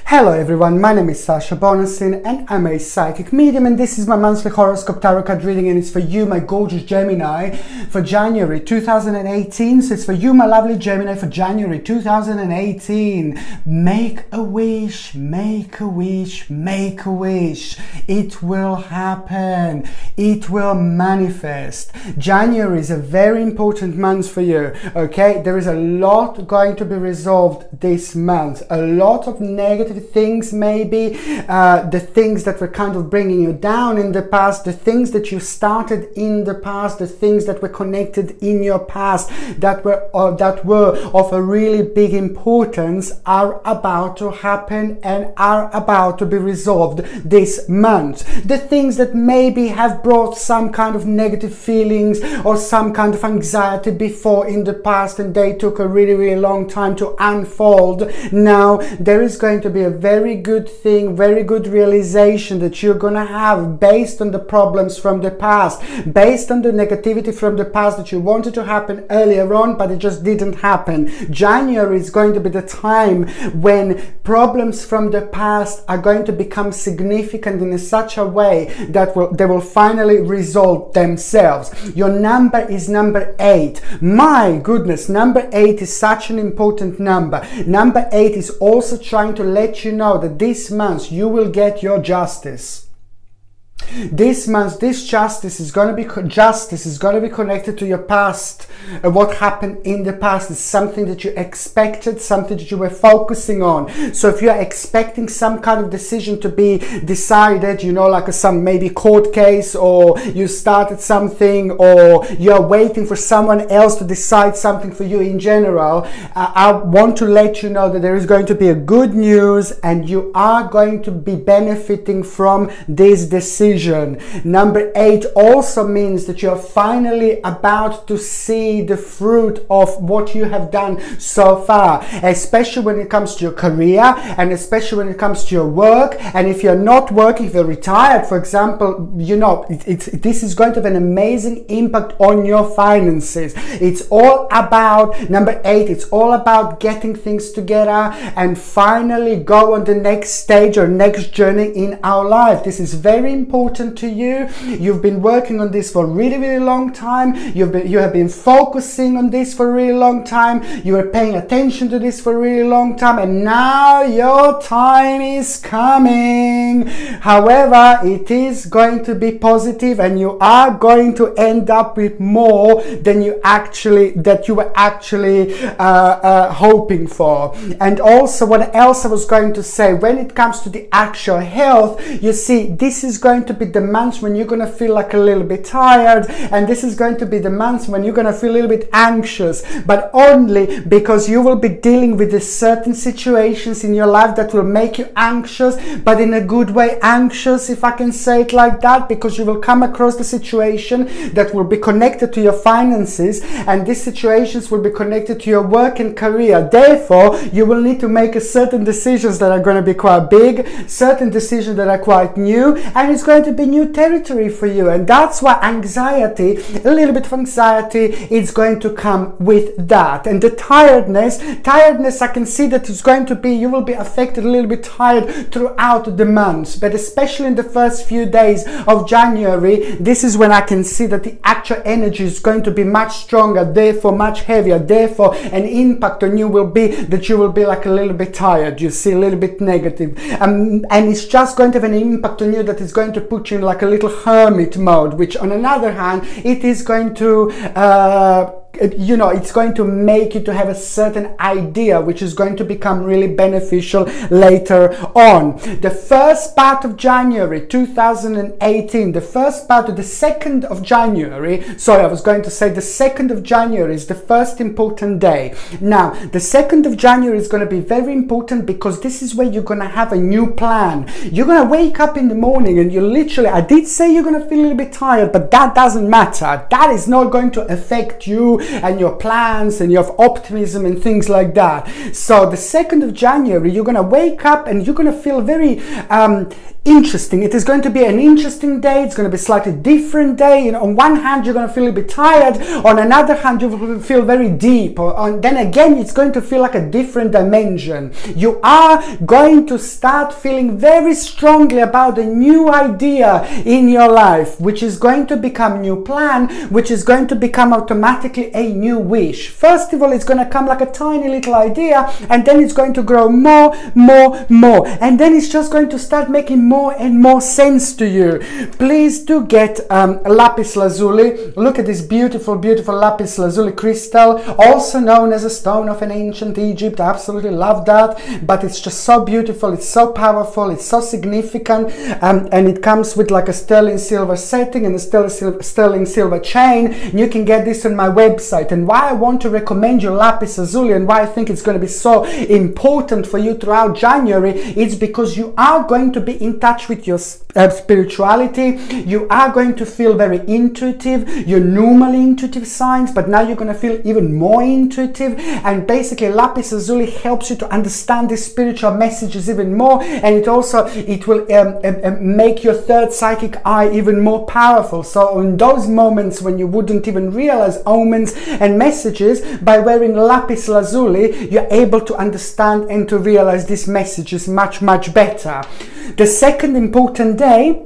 Hello everyone, my name is Sasha Bonasin and I'm a psychic medium, and this is my monthly horoscope tarot card reading, and it's for you, my gorgeous Gemini, for January 2018. So it's for you, my lovely Gemini, for January 2018. Make a wish, make a wish, make a wish. It will happen. It will manifest. January is a very important month for you, okay? There is a lot going to be resolved this month. A lot of negative things, maybe the things that were kind of bringing you down in the past, the things that you started in the past, the things that were connected in your past that were of a really big importance are about to happen and are about to be resolved this month. The things that maybe have brought some kind of negative feelings or some kind of anxiety before in the past, and they took a really long time to unfold, now there is going to be a very good thing, very good realization that you're gonna have based on the problems from the past, based on the negativity from the past that you wanted to happen earlier on, but it just didn't happen. January is going to be the time when problems from the past are going to become significant in such a way that they will finally resolve themselves. Your number is number 8. My goodness, number 8 is such an important number. Number 8 is also trying to let you know that this month you will get your justice. This month, this justice is going to be connected to your past. What happened in the past is something that you expected, something that you were focusing on. So if you are expecting some kind of decision to be decided, you know, like some maybe court case, or you started something, or you're waiting for someone else to decide something for you in general, I want to let you know that there is going to be a good news and you are going to be benefiting from this decision. Number 8 also means that you're finally about to see the fruit of what you have done so far, especially when it comes to your career and especially when it comes to your work. And if you're not working, if you're retired, for example, you know, this is going to have an amazing impact on your finances. It's all about, number 8, it's all about getting things together and finally go on the next stage or next journey in our life. This is very important to you. You've been working on this for a really long time. You have been focusing on this for a really long time. You are paying attention to this for a really long time, and now your time is coming. However, it is going to be positive, and you are going to end up with more than you were actually hoping for. And also, what else I was going to say, when it comes to the actual health, you see, this is going to be the month when you're going to feel like a little bit tired, and this is going to be the month when you're going to feel a little bit anxious, but only because you will be dealing with certain situations in your life that will make you anxious, but in a good way anxious, if I can say it like that, because you will come across the situation that will be connected to your finances, and these situations will be connected to your work and career. Therefore, you will need to make certain decisions that are going to be quite big, certain decisions that are quite new, and it's going to be new territory for you. And that's why anxiety, a little bit of anxiety, is going to come with that. And the tiredness, I can see that it's going to be, you will be affected a little bit tired throughout the month, but especially in the first few days of January, this is when I can see that the actual energy is going to be much stronger, therefore much heavier. Therefore, an impact on you will be that you will be like a little bit tired, you see, a little bit negative. And it's just going to have an impact on you that is going to put you in like a little hermit mode, which on another hand, it is going to it's going to make you to have a certain idea which is going to become really beneficial later on. The first part of January 2018, the first part of the 2nd of January, sorry, I was going to say the 2nd of January is the first important day. Now, the 2nd of January is going to be very important because this is where you're going to have a new plan. You're going to wake up in the morning and you literally, I did say you're going to feel a little bit tired, but that doesn't matter. That is not going to affect you and your plans and your optimism and things like that. So the 2nd of January, you're going to wake up and you're going to feel very interesting. It is going to be an interesting day. It's going to be a slightly different day. You know, on one hand, you're going to feel a bit tired. On another hand, you will feel very deep. Then again, it's going to feel like a different dimension. You are going to start feeling very strongly about a new idea in your life, which is going to become a new plan, which is going to become automatically a new wish. First of all, it's going to come like a tiny little idea, and then it's going to grow more, and then it's just going to start making more and more sense to you. Please do get lapis lazuli. Look at this beautiful lapis lazuli crystal, also known as a stone of an ancient Egypt. I absolutely love that, but it's just so beautiful, it's so powerful, it's so significant, and it comes with like a sterling silver setting and a sterling silver chain. You can get this on my website. And why I want to recommend you lapis lazuli and why I think it's going to be so important for you throughout January, it's because you are going to be in touch with your spirituality. You are going to feel very intuitive. You're normally intuitive signs, but now you're going to feel even more intuitive. And basically lapis lazuli helps you to understand these spiritual messages even more, and it will make your third psychic eye even more powerful. So in those moments when you wouldn't even realize omens and messages, by wearing lapis lazuli, you're able to understand and to realize these messages much better. The second important day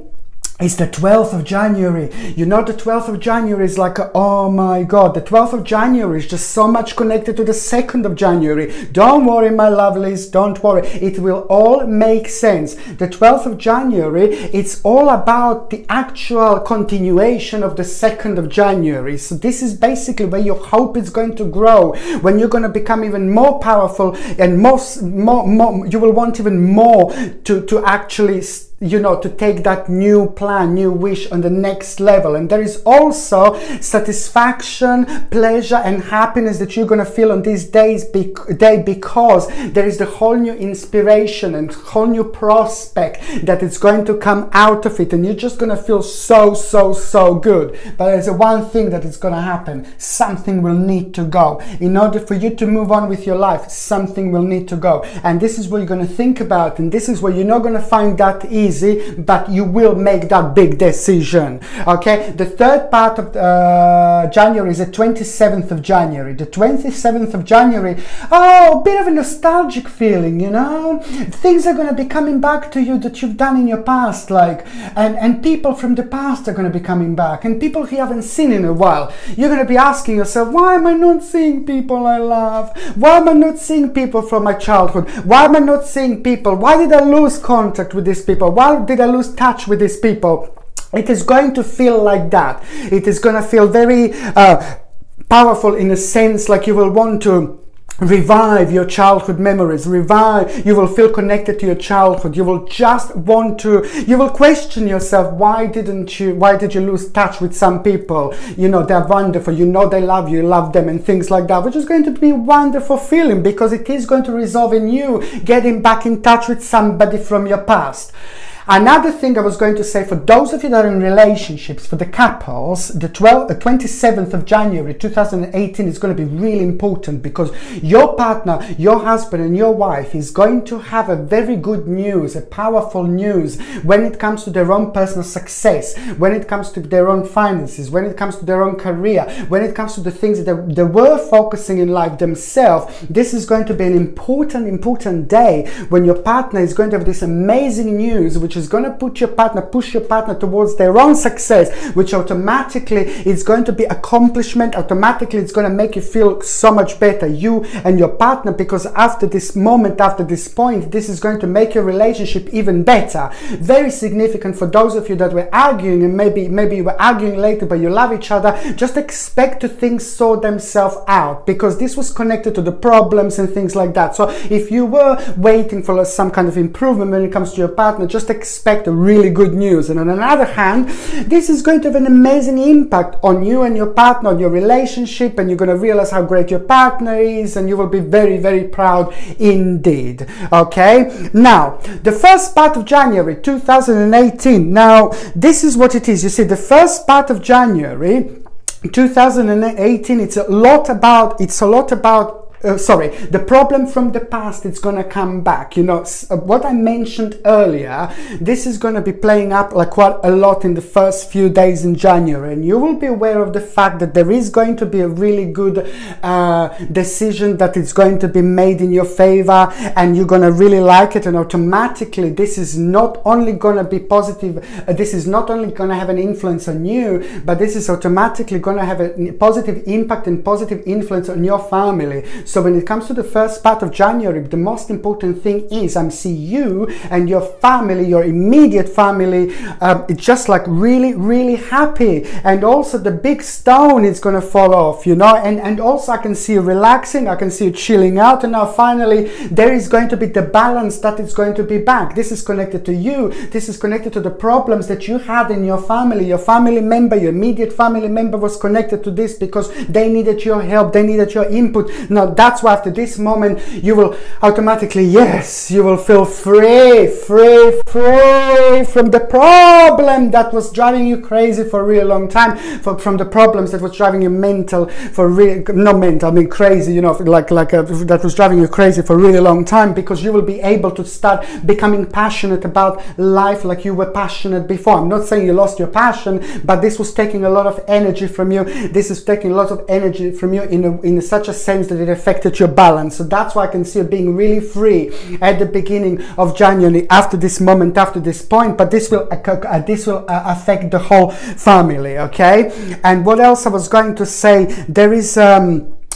is the 12th of January. You know, the 12th of January is like, oh my God, the 12th of January is just so much connected to the 2nd of January. Don't worry, my lovelies, don't worry. It will all make sense. The 12th of January, it's all about the actual continuation of the 2nd of January. So this is basically where your hope is going to grow, when you're going to become even more powerful and more you will want even more to actually, you know, to take that new plan, new wish on the next level. And there is also satisfaction, pleasure and happiness that you're going to feel on these days because there is the whole new inspiration and whole new prospect that is going to come out of it, and you're just going to feel so good. But there's one thing that is going to happen. Something will need to go. In order for you to move on with your life, something will need to go. And this is what you're going to think about, and this is where you're not going to find that easy, but you will make that big decision. Okay, the third part of January is the 27th of January. The 27th of January, oh, a bit of a nostalgic feeling, you know. Things are going to be coming back to you that you've done in your past, like, and people from the past are going to be coming back, and people who you haven't seen in a while. You're going to be asking yourself, why am I not seeing people I love? Why am I not seeing people from my childhood? Why am I not seeing people? Why did I lose contact with these people? Why did I lose touch with these people? It is going to feel like that. It is going to feel very powerful, in a sense, like you will want to revive your childhood memories, you will feel connected to your childhood. You will just want to, you will question yourself, why did you lose touch with some people? You know, they're wonderful, you know, they love you, love them, and things like that, which is going to be a wonderful feeling, because it is going to resolve in you getting back in touch with somebody from your past. Another thing I was going to say, for those of you that are in relationships, for the couples, the 27th of January 2018 is going to be really important, because your partner, your husband and your wife is going to have a very good news, a powerful news when it comes to their own personal success, when it comes to their own finances, when it comes to their own career, when it comes to the things that they were focusing in life themselves. This is going to be an important day when your partner is going to have this amazing news, which is going to push your partner towards their own success, which automatically is going to be accomplishment. Automatically it's going to make you feel so much better, you and your partner, because after this moment, after this point, this is going to make your relationship even better. Very significant for those of you that were arguing, and maybe you were arguing later, but you love each other. Just expect to things sort themselves out, because this was connected to the problems and things like that. So if you were waiting for some kind of improvement when it comes to your partner, just expect a really good news. And on another hand, this is going to have an amazing impact on you and your partner, on your relationship, and you're going to realize how great your partner is, and you will be very proud indeed. Okay, now the first part of January 2018, now this is what it is. You see, the first part of January 2018, it's a lot about the problem from the past, it's going to come back. You know, what I mentioned earlier, this is going to be playing up like quite a lot in the first few days in January, and you will be aware of the fact that there is going to be a really good decision that is going to be made in your favor, and you're going to really like it, and automatically this is not only going to be positive, this is not only going to have an influence on you, but this is automatically going to have a positive impact and positive influence on your family. So when it comes to the first part of January, the most important thing is I see you and your family, your immediate family, it's just like really, really happy. And also the big stone is going to fall off, you know, and also I can see you relaxing, I can see you chilling out, and now finally there is going to be the balance that is going to be back. This is connected to you, this is connected to the problems that you had in your family member, your immediate family member was connected to this because they needed your help, they needed your input. Now that's why after this moment you will automatically, yes, you will feel free from the problem that was driving you crazy for a really long time, from the problems that was driving you mental for not mental, I mean crazy, you know, that was driving you crazy for a really long time, because you will be able to start becoming passionate about life like you were passionate before. I'm not saying you lost your passion, but this was taking a lot of energy from you. This is taking a lot of energy from you in such a sense that it affected your balance. So that's why I can see you being really free at the beginning of January, after this moment, after this point, but this will affect the whole family, okay? And what else I was going to say, there is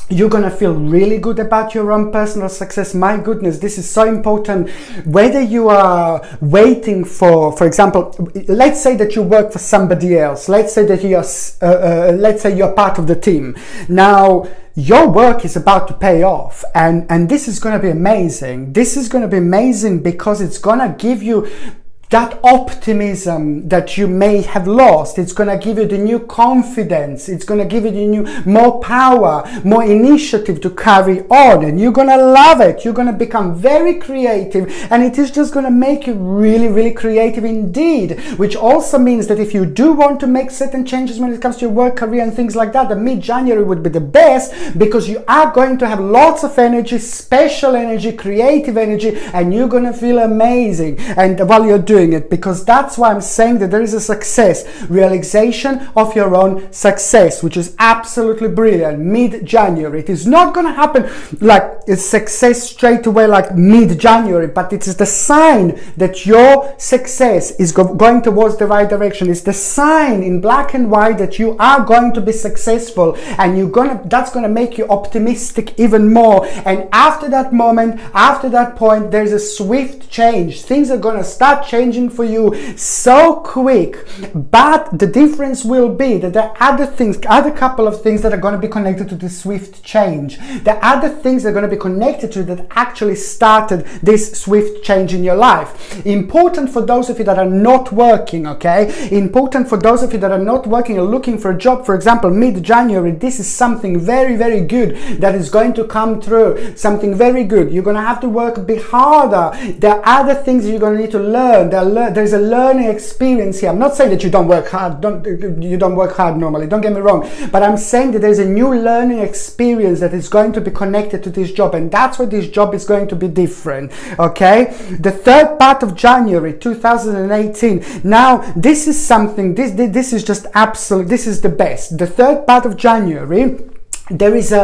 you're gonna feel really good about your own personal success. My goodness, this is so important. Whether you are waiting for example, let's say that you work for somebody else. Let's say that you're part of the team. Now, your work is about to pay off, and this is going to be amazing. This is going to be amazing because it's going to give you that optimism that you may have lost. It's going to give you the new confidence. It's going to give you the new, more power, more initiative to carry on, and you're going to love it. You're going to become very creative, and it is just going to make you really, really creative indeed, which also means that if you do want to make certain changes when it comes to your work, career and things like that, the mid-January would be the best, because you are going to have lots of energy, special energy, creative energy, and you're going to feel amazing and while you're doing it, because that's why I'm saying that there is a success, realization of your own success, which is absolutely brilliant. Mid-January, it is not going to happen like a success straight away like mid-January, but it is the sign that your success is going towards the right direction. It's the sign in black and white that you are going to be successful, and that's going to make you optimistic even more. And after that moment, after that point, there's a swift change. Things are going to start changing for you so quick, but the difference will be that there are other couple of things that are going to be connected to the swift change. There are other things that are going to be connected to that actually started this swift change in your life. Important for those of you that are not working, okay? Important for those of you that are not working or looking for a job, for example, mid-January, this is something very, very good that is going to come through. Something very good. You're going to have to work a bit harder. There are other things you're going to need to learn. There's a learning experience here. I'm not saying that you don't work hard. You don't work hard normally. Don't get me wrong. But I'm saying that there's a new learning experience that is going to be connected to this job, and that's why this job is going to be different. Okay. The third part of January 2018. Now, this is something. This is just absolute. This is the best. The third part of January, there is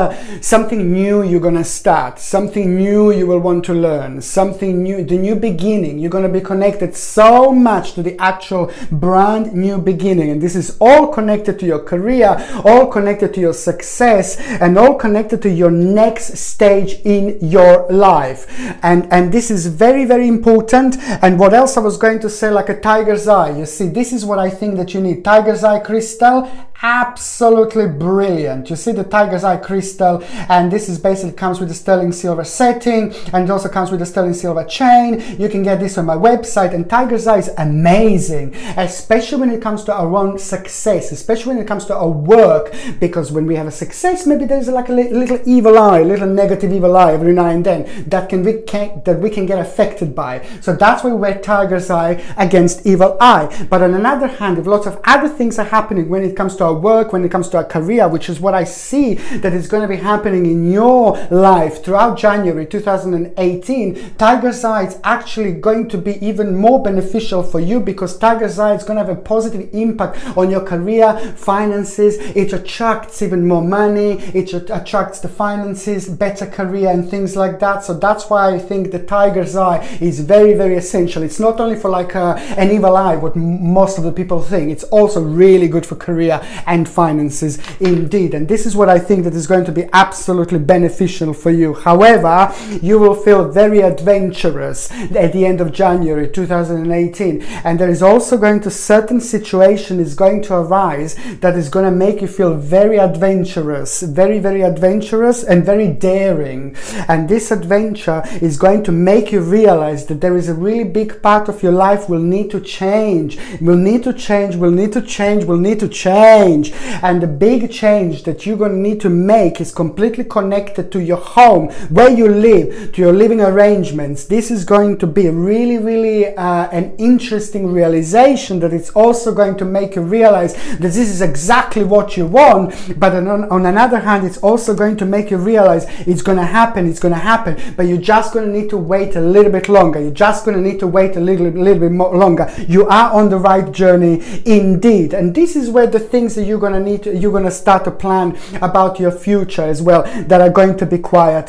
something new you're going to start, something new you will want to learn, something new, the new beginning. You're going to be connected so much to the actual brand new beginning, and this is all connected to your career, all connected to your success, and all connected to your next stage in your life. And this is very, very important. And what else I was going to say, like a tiger's eye, you see, this is what I think that you need. Tiger's eye crystal, absolutely brilliant. You see the tiger's eye crystal, and this is basically comes with the sterling silver setting, and it also comes with the sterling silver chain. You can get this on my website, and tiger's eye is amazing, especially when it comes to our own success, especially when it comes to our work, because when we have a success, maybe there's like a little evil eye, a little negative evil eye every now and then that we can get affected by. So that's why we wear tiger's eye against evil eye. But on another hand, if lots of other things are happening when it comes to our our work, when it comes to our career, which is what I see that is going to be happening in your life throughout January 2018, Tiger's Eye is actually going to be even more beneficial for you, because Tiger's Eye is going to have a positive impact on your career, finances. It attracts even more money, it attracts the finances, better career and things like that. So that's why I think the Tiger's Eye is very, very essential. It's not only for like an evil eye, what most of the people think. It's also really good for career and finances indeed. And this is what I think that is going to be absolutely beneficial for you. However, you will feel very adventurous at the end of January 2018, and there is also going to certain situation is going to arise that is going to make you feel very adventurous, very, very adventurous and very daring. And this adventure is going to make you realize that there is a really big part of your life will need to change, will need to change, will need to change, will need to change. And the big change that you're going to need to make is completely connected to your home, where you live, to your living arrangements. This is going to be really, really an interesting realization, that it's also going to make you realize that this is exactly what you want. But on another hand, it's also going to make you realize it's going to happen, but you're just going to need to wait a little bit longer. You're just going to need to wait a little bit more longer. You are on the right journey indeed. And this is where the things that you're going to start to plan about your future as well, that are going to be quite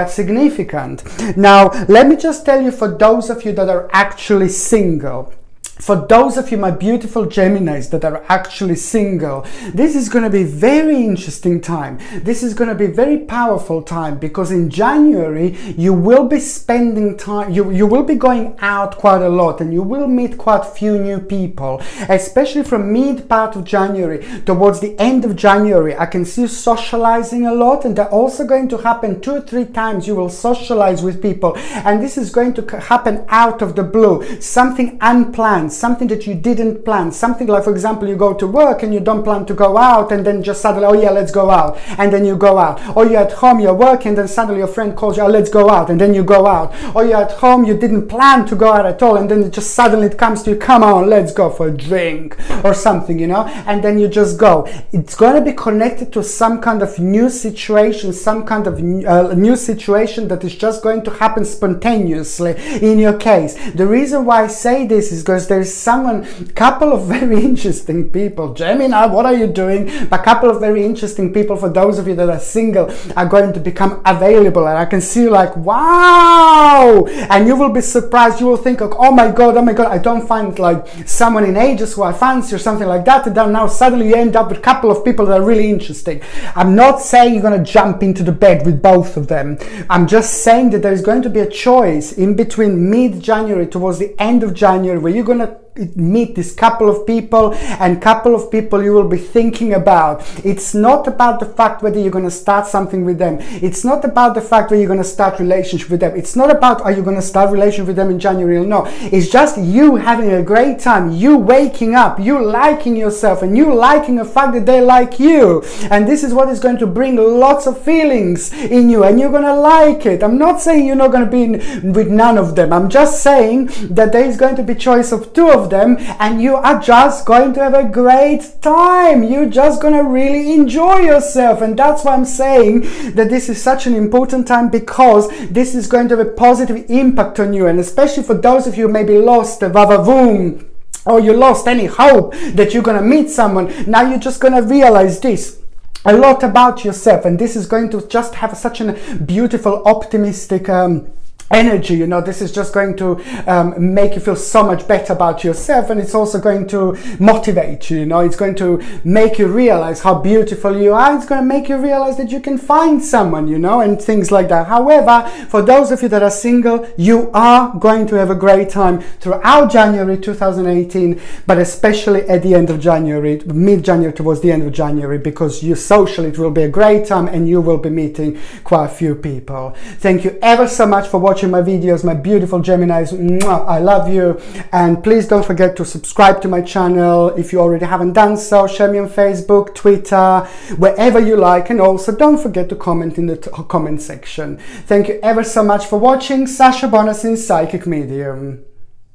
significant. Now, let me just tell you, for those of you that are actually single, for those of you, my beautiful Geminis that are actually single, this is going to be very interesting time. This is going to be very powerful time, because in January you will be spending time, you will be going out quite a lot, and you will meet quite few new people, especially from mid part of January towards the end of January. I can see you socializing a lot, and they're also going to happen 2 or 3 times. You will socialize with people, and this is going to happen out of the blue, something unplanned, something that you didn't plan, something like, for example, you go to work and you don't plan to go out, and then just suddenly, oh yeah, let's go out, and then you go out. Or you're at home, you're working, and then suddenly your friend calls you, oh, let's go out, and then you go out. Or you're at home, you didn't plan to go out at all, and then it just suddenly it comes to you, come on, let's go for a drink or something, you know, and then you just go. It's going to be connected to some kind of new situation, some kind of new situation that is just going to happen spontaneously in your case. The reason why I say this is because there's couple of very interesting people. Gemini, what are you doing? A couple of very interesting people, for those of you that are single, are going to become available, and I can see you like, wow, and you will be surprised. You will think, oh my god, I don't find like someone in ages who I fancy or something like that, and then now suddenly you end up with a couple of people that are really interesting. I'm not saying you're going to jump into the bed with both of them. I'm just saying that there's going to be a choice in between mid-January towards the end of January, where you're going to meet this couple of people, and couple of people you will be thinking about. It's not about the fact whether you're going to start something with them. It's not about the fact whether you're going to start relationship with them. It's not about are you going to start relationship with them in January or no. It's just you having a great time, you waking up, you liking yourself, and you liking the fact that they like you. And this is what is going to bring lots of feelings in you, and you're going to like it. I'm not saying you're not going to be with none of them. I'm just saying that there is going to be choice of 2 of them, and you are just going to have a great time. You're just going to really enjoy yourself. And that's why I'm saying that this is such an important time, because this is going to have a positive impact on you. And especially for those of you who maybe lost the vavavoom, or you lost any hope that you're going to meet someone, now you're just going to realize this a lot about yourself, and this is going to just have such a beautiful, optimistic energy. You know, this is just going to make you feel so much better about yourself, and it's also going to motivate you. You know, it's going to make you realize how beautiful you are. It's going to make you realize that you can find someone, you know, and things like that. However, for those of you that are single, you are going to have a great time throughout January 2018, but especially at the end of January, mid-January towards the end of January, because you socially it will be a great time, and you will be meeting quite a few people. Thank you ever so much for watching my videos, my beautiful Geminis. Mwah, I love you, and please don't forget to subscribe to my channel if you already haven't done so. Share me on Facebook, Twitter, wherever you like, and also don't forget to comment in the comment section. Thank you ever so much for watching. Sasha Bonasin, Psychic Medium.